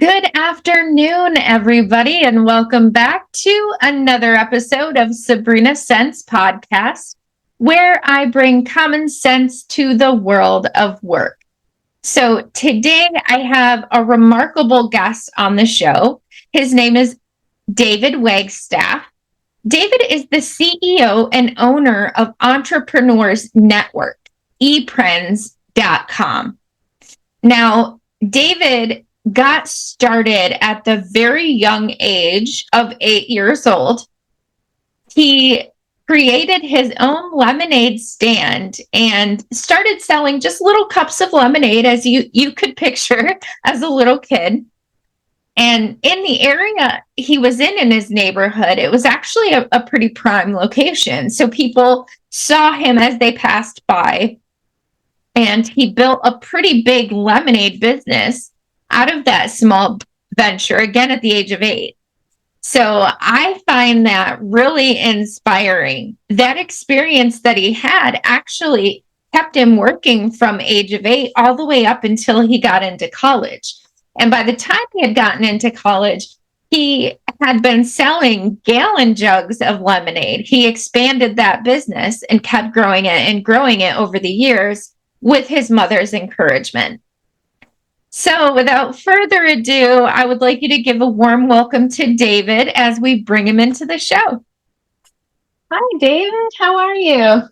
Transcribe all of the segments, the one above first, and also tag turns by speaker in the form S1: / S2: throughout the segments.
S1: Good afternoon, everybody, and welcome back to another episode of Sabrina Sense Podcast, where I bring common sense to the world of work. So today I have a remarkable guest on the show. His name is David Wagstaff. David is the CEO and owner of Entrepreneurs Network, ePrens.com. Now, David got started at the very young age of 8 years old. He created his own lemonade stand and started selling just little cups of lemonade, as you could picture as a little kid. And in the area he was in his neighborhood, it was actually a pretty prime location. So people saw him as they passed by, and he built a pretty big lemonade business out of that small venture, again, at the age of 8. So I find that really inspiring. That experience that he had actually kept him working from age of 8 all the way up until he got into college. And by the time he had gotten into college, he had been selling gallon jugs of lemonade. He expanded that business and kept growing it over the years with his mother's encouragement. So without further ado, I would like you to give a warm welcome to David as we bring him into the show. Hi, David. How are you?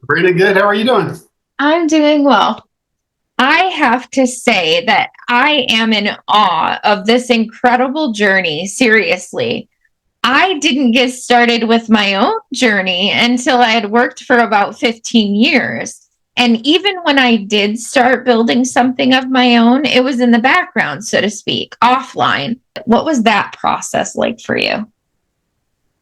S2: Pretty good. How are you doing?
S1: I'm doing well. I have to say that I am in awe of this incredible journey. Seriously. I didn't get started with my own journey until I had worked for about 15 years. And even when I did start building something of my own, it was in the background, so to speak, offline. What was that process like for you?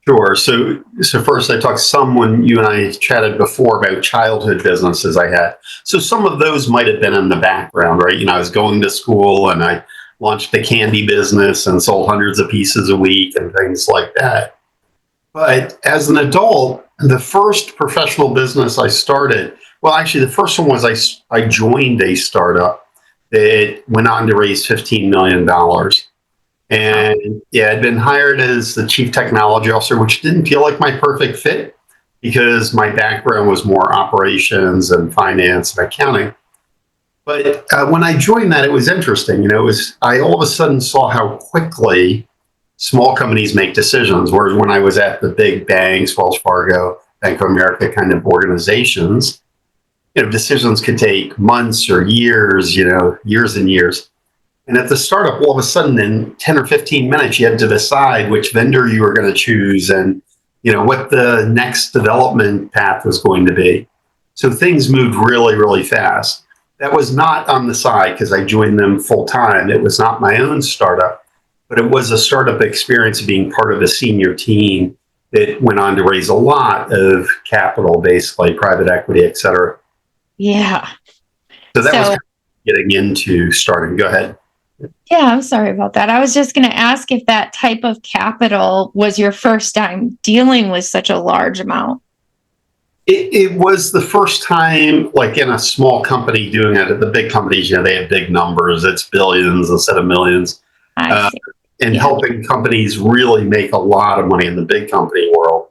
S2: Sure. So first I talked someone, you and I chatted before about childhood businesses I had. So some of those might have been in the background, right? I was going to school and I launched a candy business and sold hundreds of pieces a week and things like that. But as an adult, the first professional business I started, well, actually, the first one was I joined a startup that went on to raise $15 million. And yeah, I'd been hired as the chief technology officer, which didn't feel like my perfect fit because my background was more operations and finance and accounting. But when I joined that, it was interesting. I all of a sudden saw how quickly small companies make decisions, whereas when I was at the big banks, Wells Fargo, Bank of America kind of organizations, decisions could take months or years, years and years. And at the startup, all of a sudden in 10 or 15 minutes, you had to decide which vendor you were going to choose and, what the next development path was going to be. So things moved really, really fast. That was not on the side because I joined them full time. It was not my own startup, but it was a startup experience of being part of a senior team that went on to raise a lot of capital, basically private equity, et cetera.
S1: Yeah.
S2: So that was kind of getting into starting. Go ahead.
S1: Yeah, I'm sorry about that. I was just going to ask if that type of capital was your first time dealing with such a large amount.
S2: It was the first time, like in a small company doing it. At the big companies, they have big numbers. It's billions instead of millions.
S1: I see.
S2: And helping companies really make a lot of money in the big company world.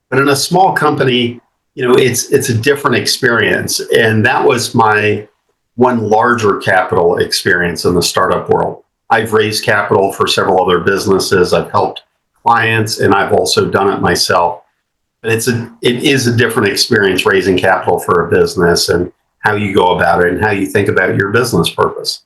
S2: But in a small company, it's a different experience. And that was my one larger capital experience in the startup world. I've raised capital for several other businesses. I've helped clients and I've also done it myself. But it is a different experience raising capital for a business and how you go about it and how you think about your business purpose.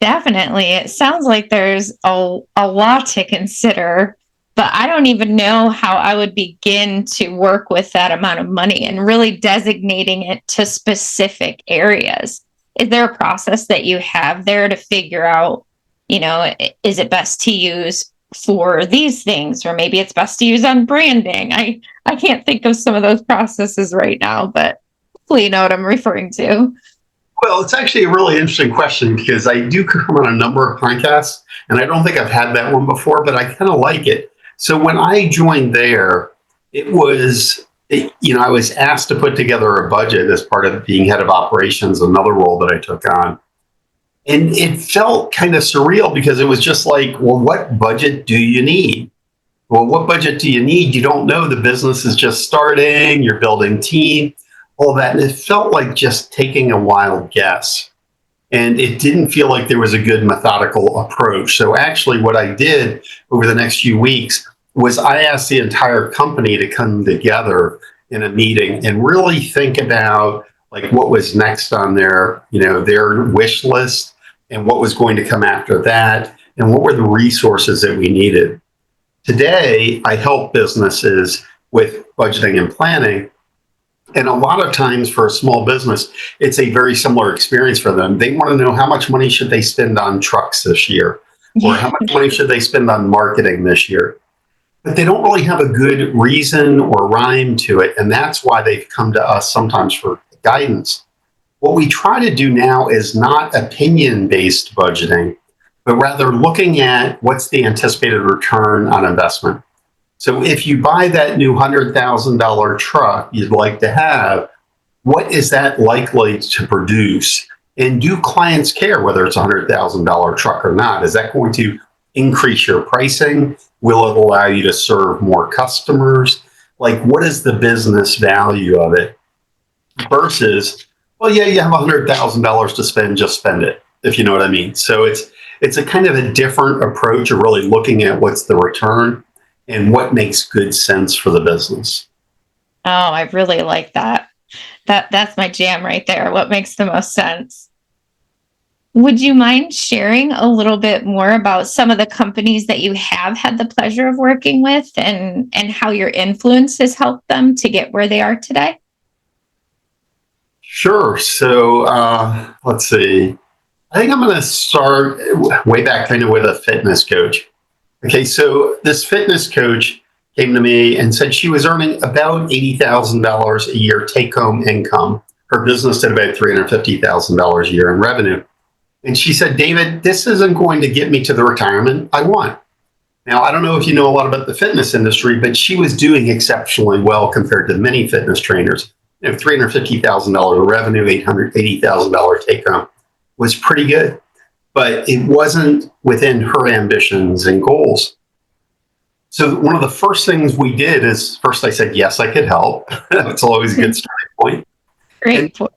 S1: Definitely. It sounds like there's a lot to consider. But I don't even know how I would begin to work with that amount of money and really designating it to specific areas. Is there a process that you have there to figure out, is it best to use for these things, or maybe it's best to use on branding? I can't think of some of those processes right now, but hopefully you know what I'm referring to.
S2: Well, it's actually a really interesting question because I do come on a number of podcasts, and I don't think I've had that one before, but I kind of like it. So when I joined there, I was asked to put together a budget as part of being head of operations, another role that I took on. And it felt kind of surreal because it was just like, well, what budget do you need? Well, what budget do you need? You don't know. The business is just starting, you're building team, all that. And it felt like just taking a wild guess. And it didn't feel like there was a good methodical approach. So actually what I did over the next few weeks was I asked the entire company to come together in a meeting and really think about like what was next on their wish list and what was going to come after that and what were the resources that we needed. Today, I help businesses with budgeting and planning. And a lot of times for a small business, it's a very similar experience for them. They want to know how much money should they spend on trucks this year, or how much money should they spend on marketing this year. But they don't really have a good reason or rhyme to it. And that's why they've come to us sometimes for guidance. What we try to do now is not opinion-based budgeting, but rather looking at what's the anticipated return on investment. So if you buy that new $100,000 truck you'd like to have, what is that likely to produce? And do clients care whether it's a $100,000 truck or not? Is that going to increase your pricing? Will it allow you to serve more customers? Like, what is the business value of it? Versus, well, yeah, you have $100,000 to spend, just spend it, if you know what I mean. So it's a kind of a different approach of really looking at what's the return and what makes good sense for the business.
S1: Oh, I really like that. That's my jam right there. What makes the most sense? Would you mind sharing a little bit more about some of the companies that you have had the pleasure of working with and how your influence has helped them to get where they are today?
S2: Sure. So let's see. I think I'm going to start way back kind of with a fitness coach. Okay, so this fitness coach came to me and said she was earning about $80,000 a year take-home income. Her business did about $350,000 a year in revenue. And she said, David, this isn't going to get me to the retirement I want. Now, I don't know if you know a lot about the fitness industry, but she was doing exceptionally well compared to many fitness trainers. $350,000 of revenue, $880,000 take-home was pretty good. But it wasn't within her ambitions and goals. So one of the first things we did is first I said, yes, I could help. That's always a good starting point.
S1: Great point.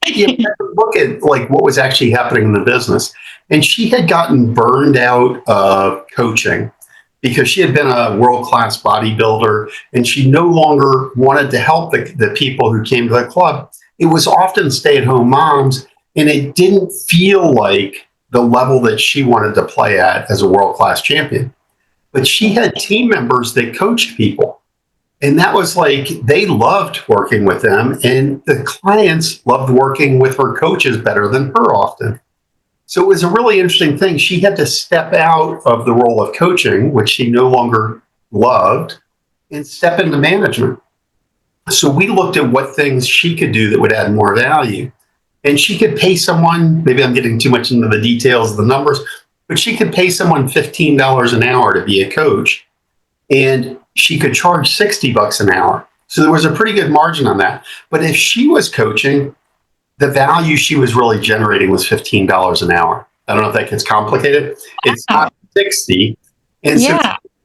S2: Look at like what was actually happening in the business. And she had gotten burned out of coaching because she had been a world-class bodybuilder and she no longer wanted to help the people who came to the club. It was often stay-at-home moms, and it didn't feel like the level that she wanted to play at as a world-class champion. But she had team members that coached people. And that was like, they loved working with them. And the clients loved working with her coaches better than her often. So it was a really interesting thing. She had to step out of the role of coaching, which she no longer loved, and step into management. So we looked at what things she could do that would add more value. And she could pay someone, maybe I'm getting too much into the details of the numbers, but she could pay someone $15 an hour to be a coach, and she could charge $60 an hour. So there was a pretty good margin on that. But if she was coaching, the value she was really generating was $15 an hour. I don't know if that gets complicated. It's not 60. And so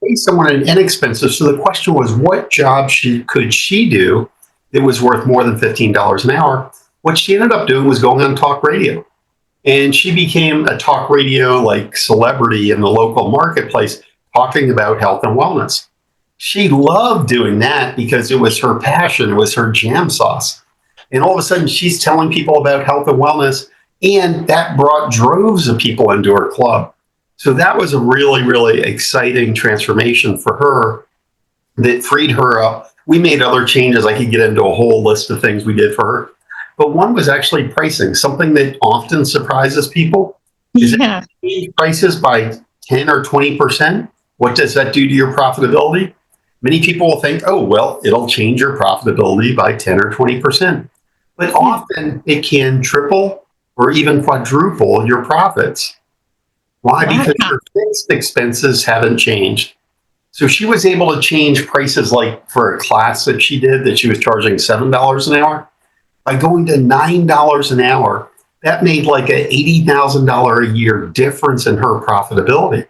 S2: pay someone an inexpensive. So the question was, what job could she do that was worth more than $15 an hour? What she ended up doing was going on talk radio. And she became a talk radio like celebrity in the local marketplace, talking about health and wellness. She loved doing that because it was her passion, it was her jam sauce. And all of a sudden she's telling people about health and wellness, and that brought droves of people into her club. So that was a really, really exciting transformation for her that freed her up. We made other changes. I could get into a whole list of things we did for her. But one was actually pricing, something that often surprises people. Is that prices by 10 or 20%? What does that do to your profitability? Many people will think, oh, well, it'll change your profitability by 10 or 20%. But often it can triple or even quadruple your profits. Why? Because your fixed expenses haven't changed. So she was able to change prices, like for a class that she did that she was charging $7 an hour. By going to $9 an hour, that made like a $80,000 a year difference in her profitability.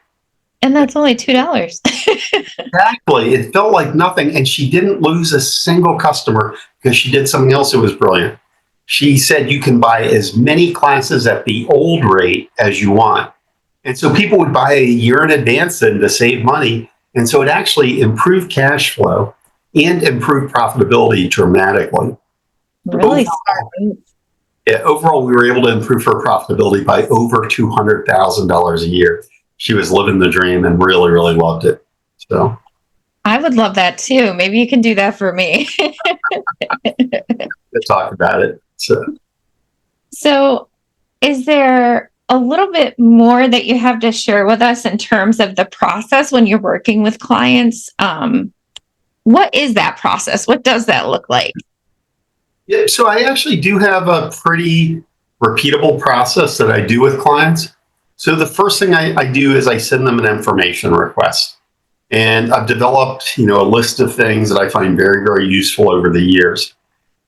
S1: And that's only $2.
S2: Exactly. It felt like nothing. And she didn't lose a single customer because she did something else that was brilliant. She said you can buy as many classes at the old rate as you want. And so people would buy a year in advance then to save money. And so it actually improved cash flow and improved profitability dramatically.
S1: Really
S2: Overall,
S1: smart.
S2: yeah, overall, we were able to improve her profitability by over $200,000 a year. She was living the dream and really, really loved it. So
S1: I would love that too. Maybe you can do that for me.
S2: to talk about it.
S1: So, is there a little bit more that you have to share with us in terms of the process when you're working with clients? What is that process? What does that look like?
S2: Yeah, so I actually do have a pretty repeatable process that I do with clients. So the first thing I do is I send them an information request. And I've developed, a list of things that I find very, very useful over the years.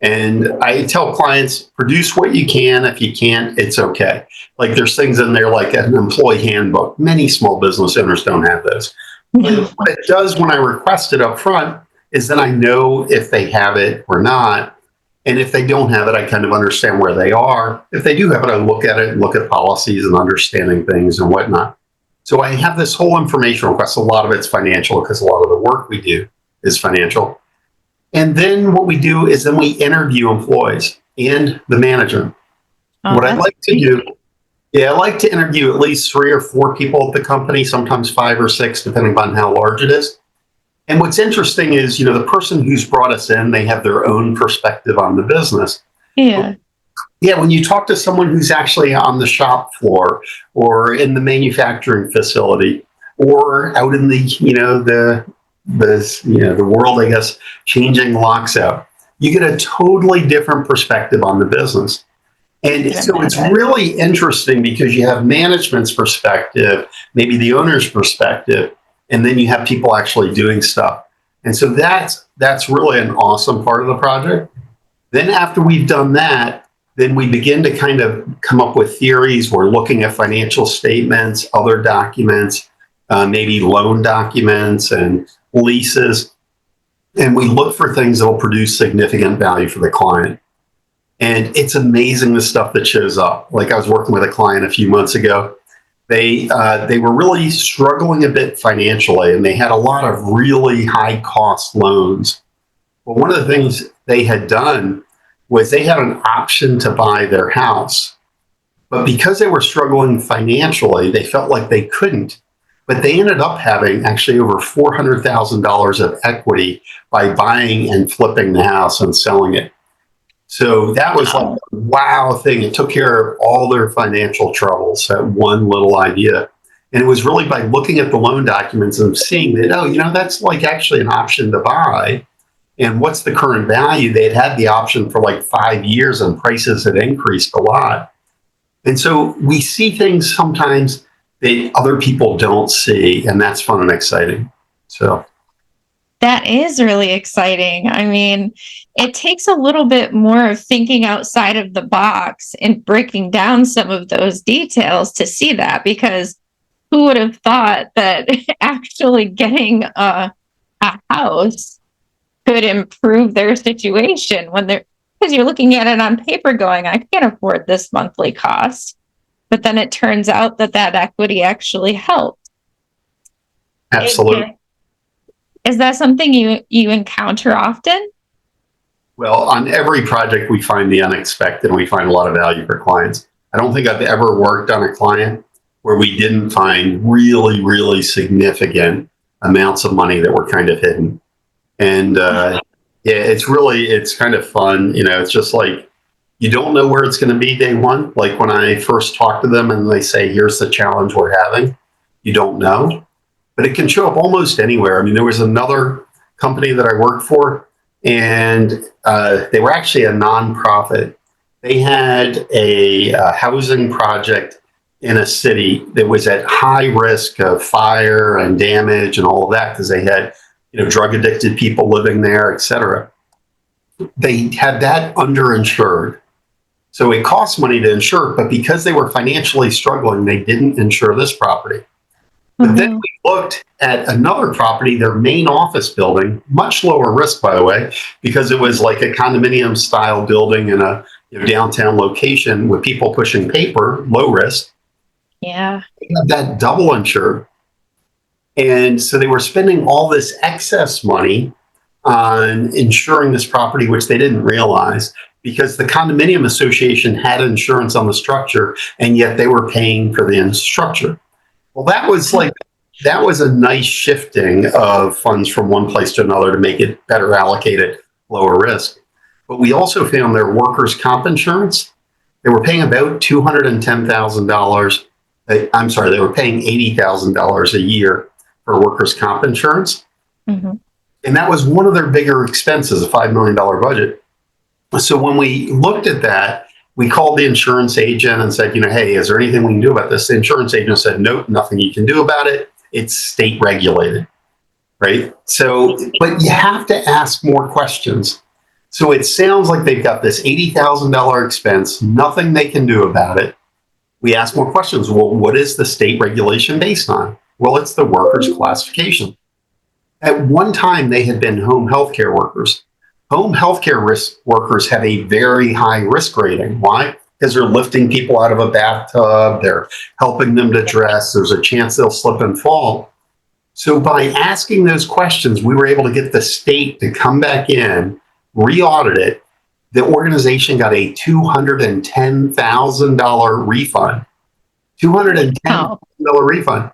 S2: And I tell clients, produce what you can. If you can't, it's okay. Like there's things in there like an employee handbook. Many small business owners don't have those. But what it does when I request it up front is then I know if they have it or not. And if they don't have it, I kind of understand where they are. If they do have it, I look at it and look at policies and understanding things and whatnot. So I have this whole information request. A lot of it's financial because a lot of the work we do is financial. And then what we do is then we interview employees and the management. What I'd like to do, I like to interview at least 3 or 4 people at the company, sometimes 5 or 6, depending on how large it is. And what's interesting is, the person who's brought us in, they have their own perspective on the business.
S1: Yeah.
S2: Yeah, when you talk to someone who's actually on the shop floor or in the manufacturing facility or out in the world, I guess, changing locks out, you get a totally different perspective on the business. And so it's really interesting because you have management's perspective, maybe the owner's perspective, and then you have people actually doing stuff. And so that's really an awesome part of the project. Then after we've done that, then we begin to kind of come up with theories. We're looking at financial statements, other documents, maybe loan documents and leases. And we look for things that will produce significant value for the client. And it's amazing the stuff that shows up. Like I was working with a client a few months ago. They were really struggling a bit financially, and they had a lot of really high cost loans. Well, one of the things they had done was they had an option to buy their house. But because they were struggling financially, they felt like they couldn't. But they ended up having actually over $400,000 of equity by buying and flipping the house and selling it. So that was like a wow thing. It took care of all their financial troubles, that one little idea. And it was really by looking at the loan documents and seeing that, that's like actually an option to buy. And what's the current value? They had the option for like 5 years and prices had increased a lot. And so we see things sometimes that other people don't see, and that's fun and exciting. So
S1: that is really exciting. I mean, it takes a little bit more of thinking outside of the box and breaking down some of those details to see that, because who would have thought that actually getting a house could improve their situation when because you're looking at it on paper going, I can't afford this monthly cost. But then it turns out that equity actually helped.
S2: absolutely.
S1: Is that something you encounter often?
S2: Well, on every project, we find the unexpected and we find a lot of value for clients. I don't think I've ever worked on a client where we didn't find really, really significant amounts of money that were kind of hidden. And it's kind of fun. It's just like, you don't know where it's going to be day one. Like when I first talk to them and they say, here's the challenge we're having, you don't know. But it can show up almost anywhere. I mean, there was another company that I worked for, and they were actually a nonprofit. They had a housing project in a city that was at high risk of fire and damage and all of that because they had, drug addicted people living there, et cetera. They had that underinsured. So it costs money to insure, but because they were financially struggling, they didn't insure this property. But then we looked at another property, their main office building, much lower risk, by the way, because it was like a condominium style building in a downtown location with people pushing paper, low risk.
S1: Yeah.
S2: They had that double insured. And so they were spending all this excess money on insuring this property, which they didn't realize because the condominium association had insurance on the structure, and yet they were paying for the structure. Well, that was a nice shifting of funds from one place to another to make it better allocated, lower risk. But we also found their workers' comp insurance, they were paying about $210,000. I'm sorry, they were paying $80,000 a year for workers' comp insurance.
S1: Mm-hmm.
S2: And that was one of their bigger expenses, a $5 million budget. So when we looked at that, we called the insurance agent and said, hey, is there anything we can do about this? The insurance agent said, nope, nothing you can do about it. It's state regulated, right? So, but you have to ask more questions. So it sounds like they've got this $80,000 expense, nothing they can do about it. We ask more questions. Well, what is the state regulation based on? Well, it's the workers' classification. At one time, they had been home healthcare workers. Home healthcare workers have a very high risk rating. Why? Because they're lifting people out of a bathtub, they're helping them to dress, there's a chance they'll slip and fall. So by asking those questions, we were able to get the state to come back in, re-audit it. The organization got a $210,000 refund. $210,000 refund.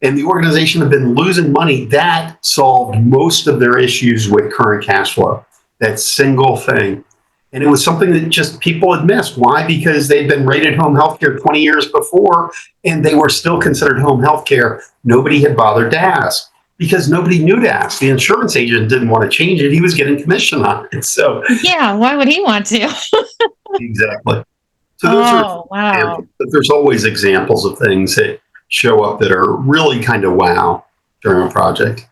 S2: And the organization had been losing money. That solved most of their issues with current cash flow. That single thing. And it was something that just people had missed. Why? Because they'd been rated home healthcare 20 years before, and they were still considered home healthcare. Nobody had bothered to ask because nobody knew to ask. The insurance agent didn't want to change it. He was getting commission on it. So
S1: yeah, why would he want to?
S2: Exactly. So those are examples, but there's always examples of things that show up that are really kind of wow during a project.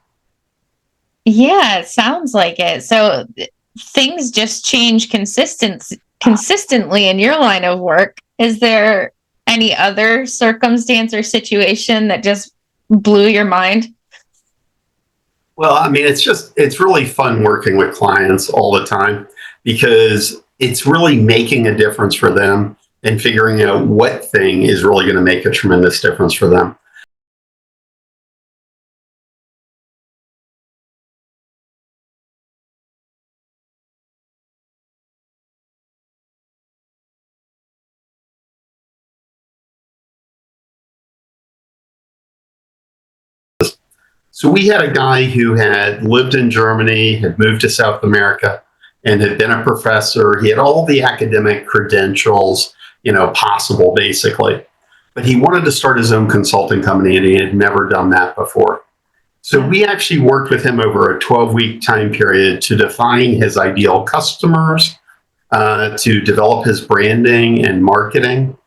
S1: Yeah, it sounds like it. So things just change consistently in your line of work. Is there any other circumstance or situation that just blew your mind?
S2: Well, I mean, it's really fun working with clients all the time because it's really making a difference for them and figuring out what thing is really going to make a tremendous difference for them. So we had a guy who had lived in Germany, had moved to South America, and had been a professor. He had all the academic credentials, possible, basically. But he wanted to start his own consulting company, and he had never done that before. So we actually worked with him over a 12-week time period to define his ideal customers, to develop his branding and marketing,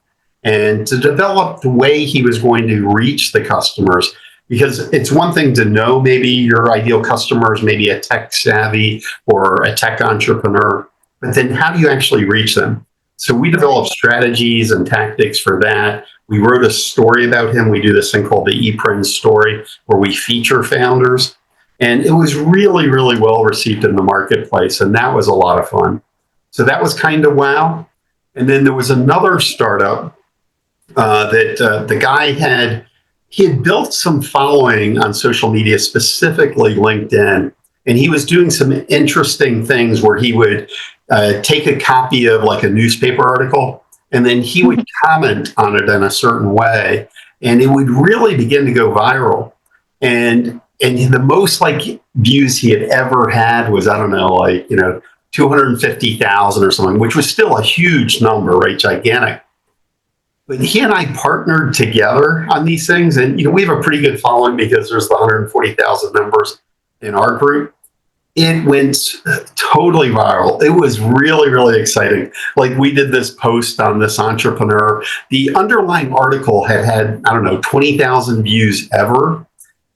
S2: and to develop the way he was going to reach the customers. Because it's one thing to know maybe your ideal customer is maybe a tech savvy or a tech entrepreneur, but then how do you actually reach them? So we developed strategies and tactics for that. We wrote a story about him. We do this thing called the ePrint story where we feature founders. And it was really, really well received in the marketplace. And that was a lot of fun. So that was kind of wow. And then there was another startup that the guy had built some following on social media, specifically LinkedIn, and he was doing some interesting things where he would take a copy of like a newspaper article, and then he would comment on it in a certain way, and it would really begin to go viral. And the most views he had ever had was, 250,000 or something, which was still a huge number, right? Gigantic. But he and I partnered together on these things. And, we have a pretty good following because there's the 140,000 members in our group. It went totally viral. It was really, really exciting. We did this post on this entrepreneur. The underlying article had 20,000 views ever.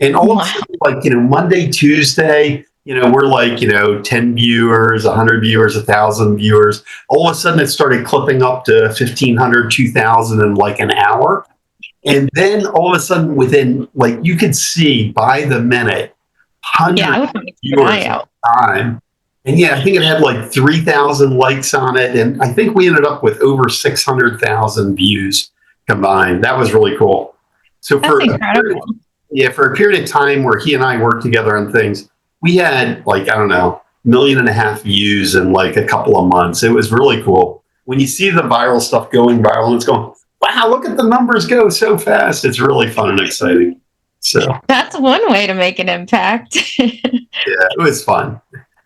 S2: And all of a sudden, Monday, Tuesday, we're like, 10 viewers, 100 viewers, 1,000 viewers. All of a sudden, it started clipping up to 1,500, 2,000 in like an hour. And then all of a sudden, within, like, you could see by the minute,
S1: Yeah, I
S2: hundreds
S1: would
S2: of
S1: want to keep an eye
S2: viewers at
S1: out.
S2: a time. And yeah, I think it had like 3,000 likes on it. And I think we ended up with over 600,000 views combined. That was really cool. So
S1: That's incredible.
S2: for a period of time where he and I worked together on things, we had like, I don't know, 1.5 million views in like a couple of months. It was really cool. When you see the viral stuff going viral and it's going, wow, look at the numbers go so fast. It's really fun and exciting. So
S1: That's one way to make an impact.
S2: yeah, it was fun.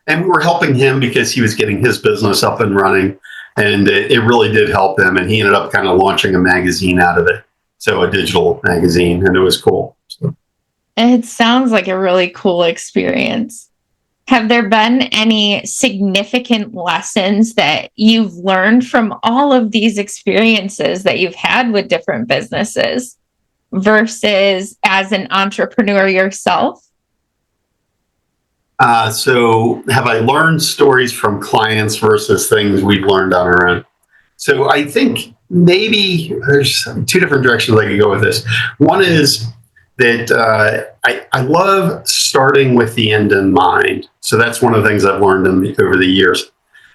S2: And we were helping him because he was getting his business up and running. And it really did help him. And he ended up kind of launching a magazine out of it. So a digital magazine. And it was cool. So.
S1: It sounds like a really cool experience. Have there been any significant lessons that you've learned from all of these experiences that you've had with different businesses versus as an entrepreneur yourself?
S2: So have I learned stories from clients versus things we've learned on our own? So I think maybe there's two different directions I could go with this. One is that I love starting with the end in mind. So that's one of the things I've learned over the years.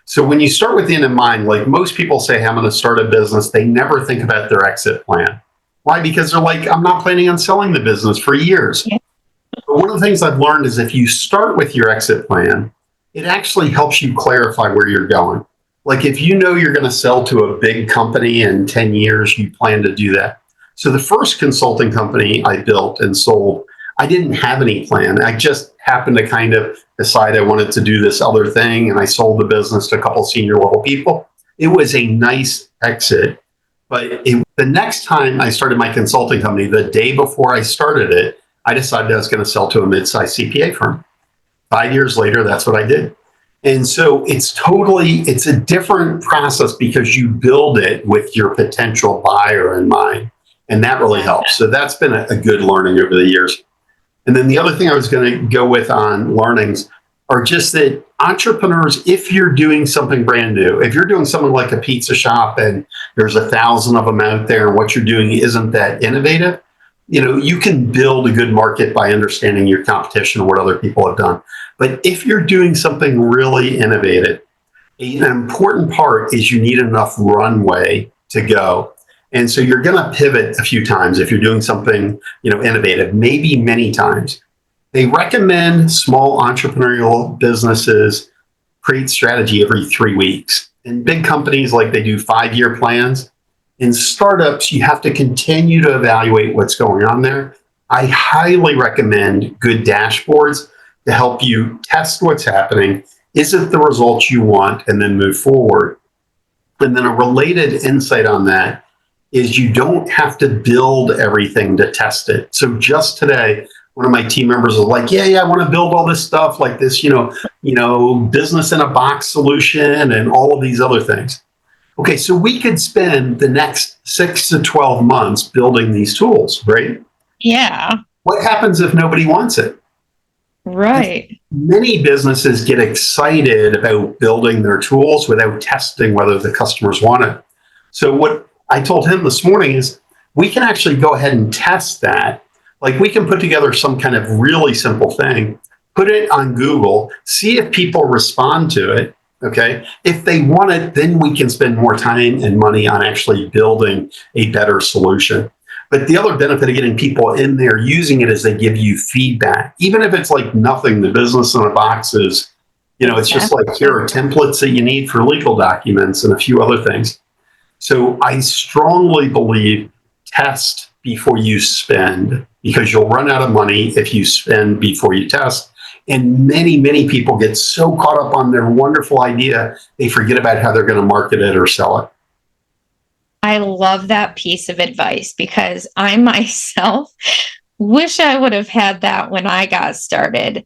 S2: So when you start with the end in mind, like most people say, hey, I'm going to start a business, they never think about their exit plan. Why? Because they're like, I'm not planning on selling the business for years.
S1: Yeah.
S2: But one of the things I've learned is if you start with your exit plan, it actually helps you clarify where you're going. Like if you know you're going to sell to a big company in 10 years, you plan to do that. So the first consulting company I built and sold, I didn't have any plan. I just happened to kind of decide I wanted to do this other thing, and I sold the business to a couple senior level people. It was a nice exit. But the next time I started my consulting company, the day before I started it, I decided I was going to sell to a mid-sized CPA firm. 5 years later, that's what I did. And so it's a different process because you build it with your potential buyer in mind. And that really helps. So that's been a good learning over the years. And then the other thing I was going to go with on learnings are just that entrepreneurs, if you're doing something brand new, if you're doing something like a pizza shop and there's 1,000 of them out there and what you're doing isn't that innovative, you can build a good market by understanding your competition and what other people have done. But if you're doing something really innovative, an important part is you need enough runway to go. And so you're going to pivot a few times if you're doing something, innovative, maybe many times. They recommend small entrepreneurial businesses create strategy every 3 weeks. In big companies, like they do 5-year plans. In startups, you have to continue to evaluate what's going on there. I highly recommend good dashboards to help you test what's happening. Is it the results you want? And then move forward. And then a related insight on that is you don't have to build everything to test it. So just today, one of my team members was like, yeah, I want to build all this stuff like this, business in a box solution and all of these other things. Okay, so we could spend the next 6 to 12 months building these tools, right?
S1: Yeah.
S2: What happens if nobody wants it?
S1: Right.
S2: Many businesses get excited about building their tools without testing whether the customers want it. So what I told him this morning is we can actually go ahead and test that. Like we can put together some kind of really simple thing, put it on Google, see if people respond to it. Okay. If they want it, then we can spend more time and money on actually building a better solution. But the other benefit of getting people in there using it is they give you feedback. Even if it's like nothing, the business in a box is, it's just like, here are templates that you need for legal documents and a few other things. So I strongly believe test before you spend, because you'll run out of money if you spend before you test. And many, many people get so caught up on their wonderful idea, they forget about how they're going to market it or sell it.
S1: I love that piece of advice because I myself wish I would have had that when I got started.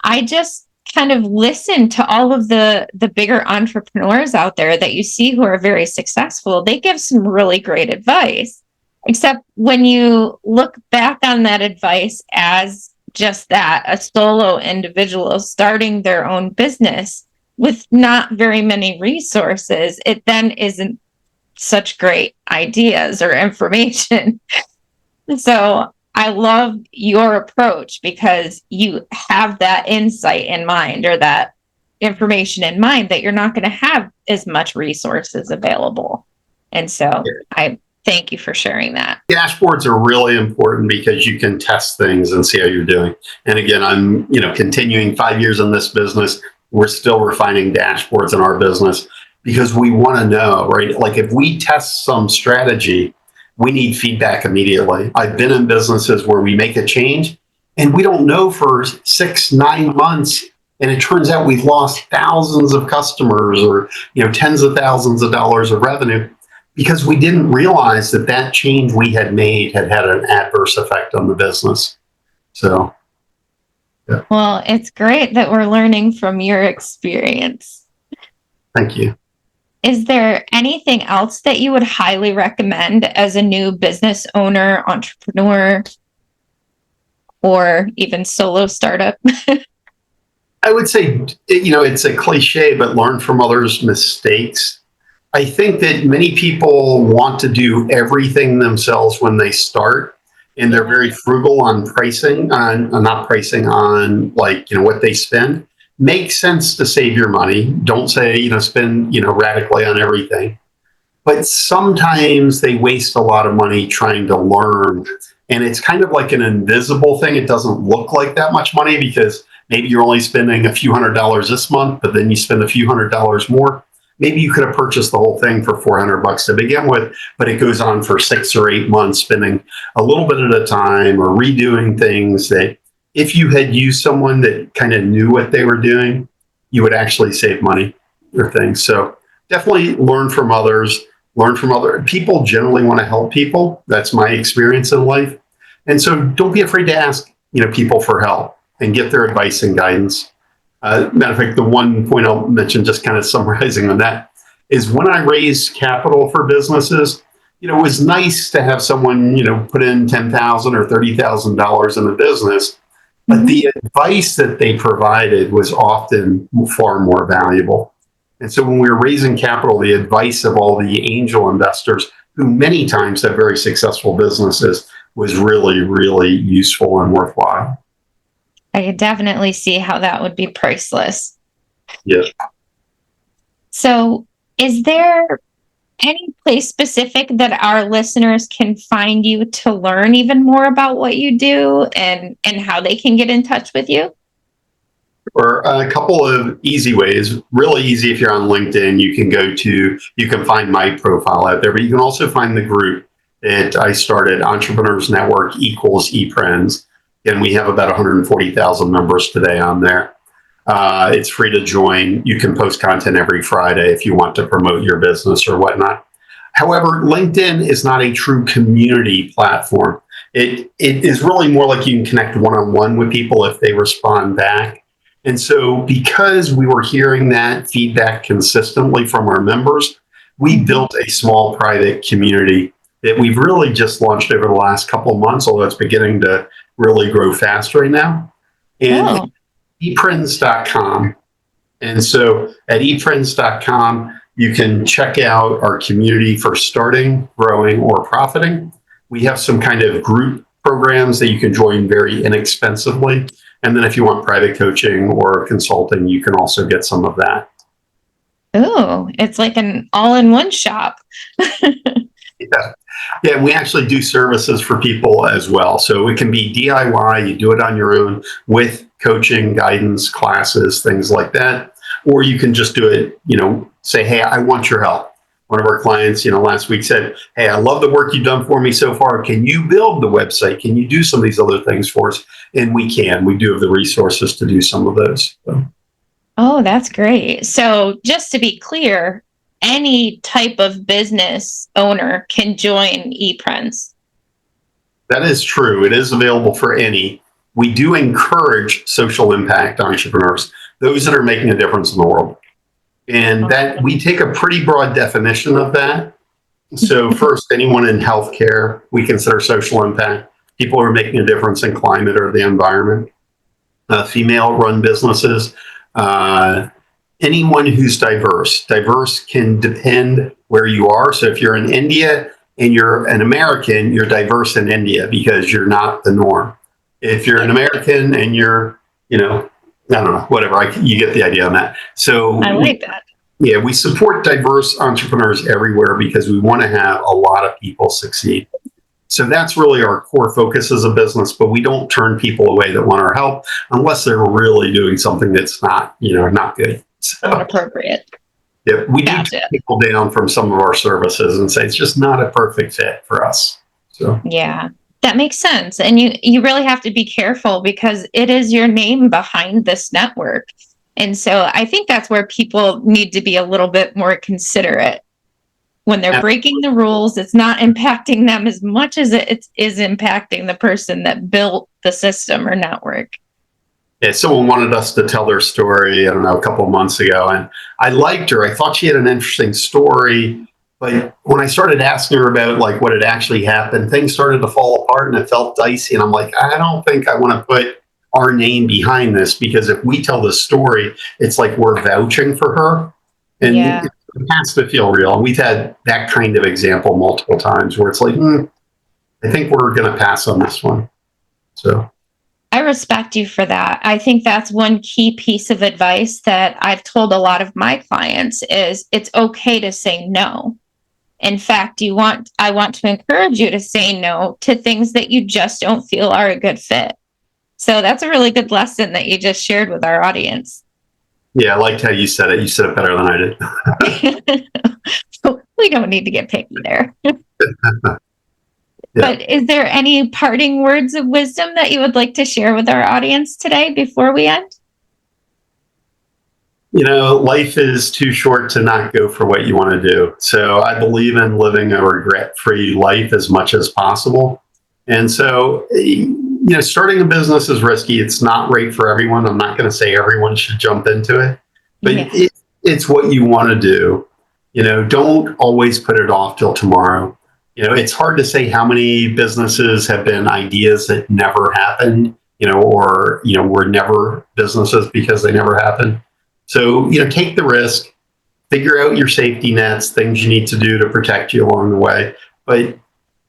S1: I just kind of listen to all of the bigger entrepreneurs out there that you see who are very successful. They give some really great advice. Except when you look back on that advice as just that, a solo individual starting their own business with not very many resources, it then isn't such great ideas or information. So I love your approach because you have that insight in mind, or that information in mind, that you're not going to have as much resources available. And so I thank you for sharing that.
S2: Dashboards are really important because you can test things and see how you're doing. And again, I'm, continuing 5 years in this business. We're still refining dashboards in our business because we want to know, right? Like if we test some strategy, we need feedback immediately. I've been in businesses where we make a change and we don't know for 6-9 months. And it turns out we've lost thousands of customers, or, tens of thousands of dollars of revenue, because we didn't realize that that change we had made had had an adverse effect on the business. So, yeah.
S1: Well, it's great that we're learning from your experience.
S2: Thank you.
S1: Is there anything else that you would highly recommend as a new business owner, entrepreneur, or even solo startup?
S2: I would say, it's a cliche, but learn from others' mistakes. I think that many people want to do everything themselves when they start, and they're very frugal on pricing, not pricing, on what they spend. Makes sense to save your money. Don't say, spend, radically on everything. But sometimes they waste a lot of money trying to learn. And it's kind of like an invisible thing. It doesn't look like that much money because maybe you're only spending a few $100s this month, but then you spend a few $100s more. Maybe you could have purchased the whole thing for $400 to begin with, but it goes on for 6 or 8 months, spending a little bit at a time or redoing things that if you had used someone that kind of knew what they were doing, you would actually save money or things. So definitely learn from others, learn from other people. Generally want to help people. That's my experience in life. And so don't be afraid to ask, people for help and get their advice and guidance. Matter of fact, the one point I'll mention, just kind of summarizing on that, is when I raised capital for businesses, it was nice to have someone, put in $10,000 or $30,000 in the business, but the advice that they provided was often far more valuable. And so when we were raising capital, the advice of all the angel investors, who many times have very successful businesses, was really, really useful and worthwhile.
S1: I could definitely see how that would be priceless.
S2: Yeah.
S1: So, is there any place specific that our listeners can find you to learn even more about what you do and how they can get in touch with you?
S2: Or a couple of easy ways. Really easy. If you're on LinkedIn, you can find my profile out there, but you can also find the group that I started, Entrepreneurs Network equals ePrens. And we have about 140,000 members today on there. It's free to join. You can post content every Friday if you want to promote your business or whatnot. However, LinkedIn is not a true community platform. It is really more like you can connect one-on-one with people if they respond back. And so because we were hearing that feedback consistently from our members, we built a small private community that we've really just launched over the last couple of months, although it's beginning to really grow fast right now. And ePrens.com. And so at ePrens.com, you can check out our community for starting, growing, or profiting. We have some kind of group programs that you can join very inexpensively. And then if you want private coaching or consulting, you can also get some of that.
S1: Oh, it's like an all-in-one shop.
S2: Yeah, and we actually do services for people as well. So it can be DIY, you do it on your own with coaching, guidance, classes, things like that. Or you can just do it, say, hey, I want your help. One of our clients, last week said, hey, I love the work you've done for me so far. Can you build the website? Can you do some of these other things for us? And we can. We do have the resources to do some of those. So.
S1: Oh, that's great. So just to be clear, any type of business owner can join ePrens.
S2: That is true. It is available for any. We do encourage social impact entrepreneurs, those that are making a difference in the world. And that we take a pretty broad definition of that. So first, anyone in healthcare, we consider social impact. people who are making a difference in climate or the environment, female-run businesses, anyone who's diverse. Diverse can depend where you are. So if you're in India and you're an American, you're diverse in India because you're not the norm. If you're an American and you're, I don't know, whatever, you get the idea on that. So
S1: I like that.
S2: Yeah, we support diverse entrepreneurs everywhere because we want to have a lot of people succeed. So that's really our core focus as a business, but we don't turn people away that want our help unless they're really doing something that's not, not good. So,
S1: not appropriate.
S2: Yeah, we do turn people down from some of our services and say it's just not a perfect fit for us. So
S1: yeah, that makes sense. And you really have to be careful because it is your name behind this network. And so I think that's where people need to be a little bit more considerate. When they're breaking the rules, it's not impacting them as much as it is impacting the person that built the system or network.
S2: Yeah, someone wanted us to tell their story, I don't know, a couple of months ago. And I liked her. I thought she had an interesting story. But when I started asking her about like what had actually happened, things started to fall apart and it felt dicey. And I'm like, I don't think I want to put our name behind this, because if we tell the story, it's like we're vouching for her, and it has to feel real. And we've had that kind of example multiple times where it's like, I think we're going to pass on this one. So
S1: I respect you for that. I think that's one key piece of advice that I've told a lot of my clients is it's okay to say no. In fact, I want to encourage you to say no to things that you just don't feel are a good fit. So that's a really good lesson that you just shared with our audience.
S2: Yeah, I liked how you said it. You said it better than I
S1: did. We don't need to get picky there.
S2: Yeah.
S1: But is there any parting words of wisdom that you would like to share with our audience today before we end?
S2: Life is too short to not go for what you want to do. So I believe in living a regret-free life as much as possible. And so, starting a business is risky. It's not right for everyone. I'm not going to say everyone should jump into it, but it's what you want to do. Don't always put it off till tomorrow. It's hard to say how many businesses have been ideas that never happened, or were never businesses because they never happened. So, take the risk, figure out your safety nets, things you need to do to protect you along the way. But,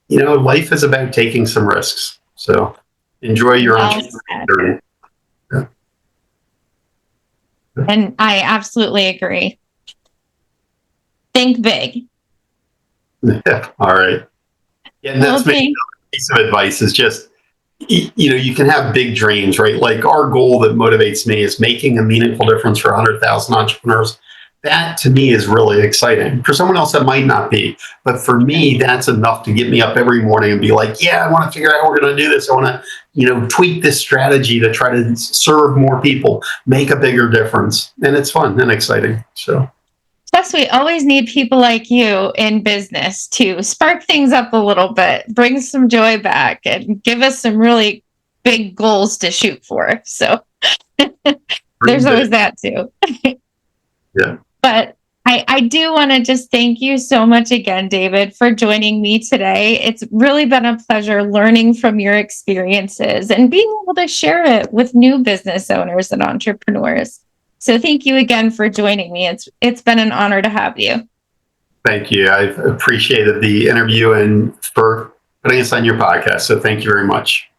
S2: life is about taking some risks. So enjoy your entrepreneurial journey. Yeah.
S1: And I absolutely agree. Think big.
S2: Yeah. All right. Yeah, and that's maybe another piece of advice is just, you can have big dreams, right? Like our goal that motivates me is making a meaningful difference for 100,000 entrepreneurs. That to me is really exciting. For someone else, that might not be. But for me, that's enough to get me up every morning and be like, yeah, I want to figure out how we're going to do this. I want to, tweak this strategy to try to serve more people, make a bigger difference. And it's fun and exciting. So.
S1: Plus, we always need people like you in business to spark things up a little bit, bring some joy back, and give us some really big goals to shoot for. So there's always that too.
S2: Yeah.
S1: But I do want to just thank you so much again, David, for joining me today. It's really been a pleasure learning from your experiences and being able to share it with new business owners and entrepreneurs. So thank you again for joining me. It's been an honor to have you.
S2: Thank you. I've appreciated the interview and for putting us on your podcast. So thank you very much.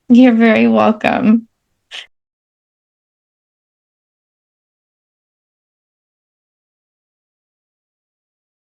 S1: You're very welcome.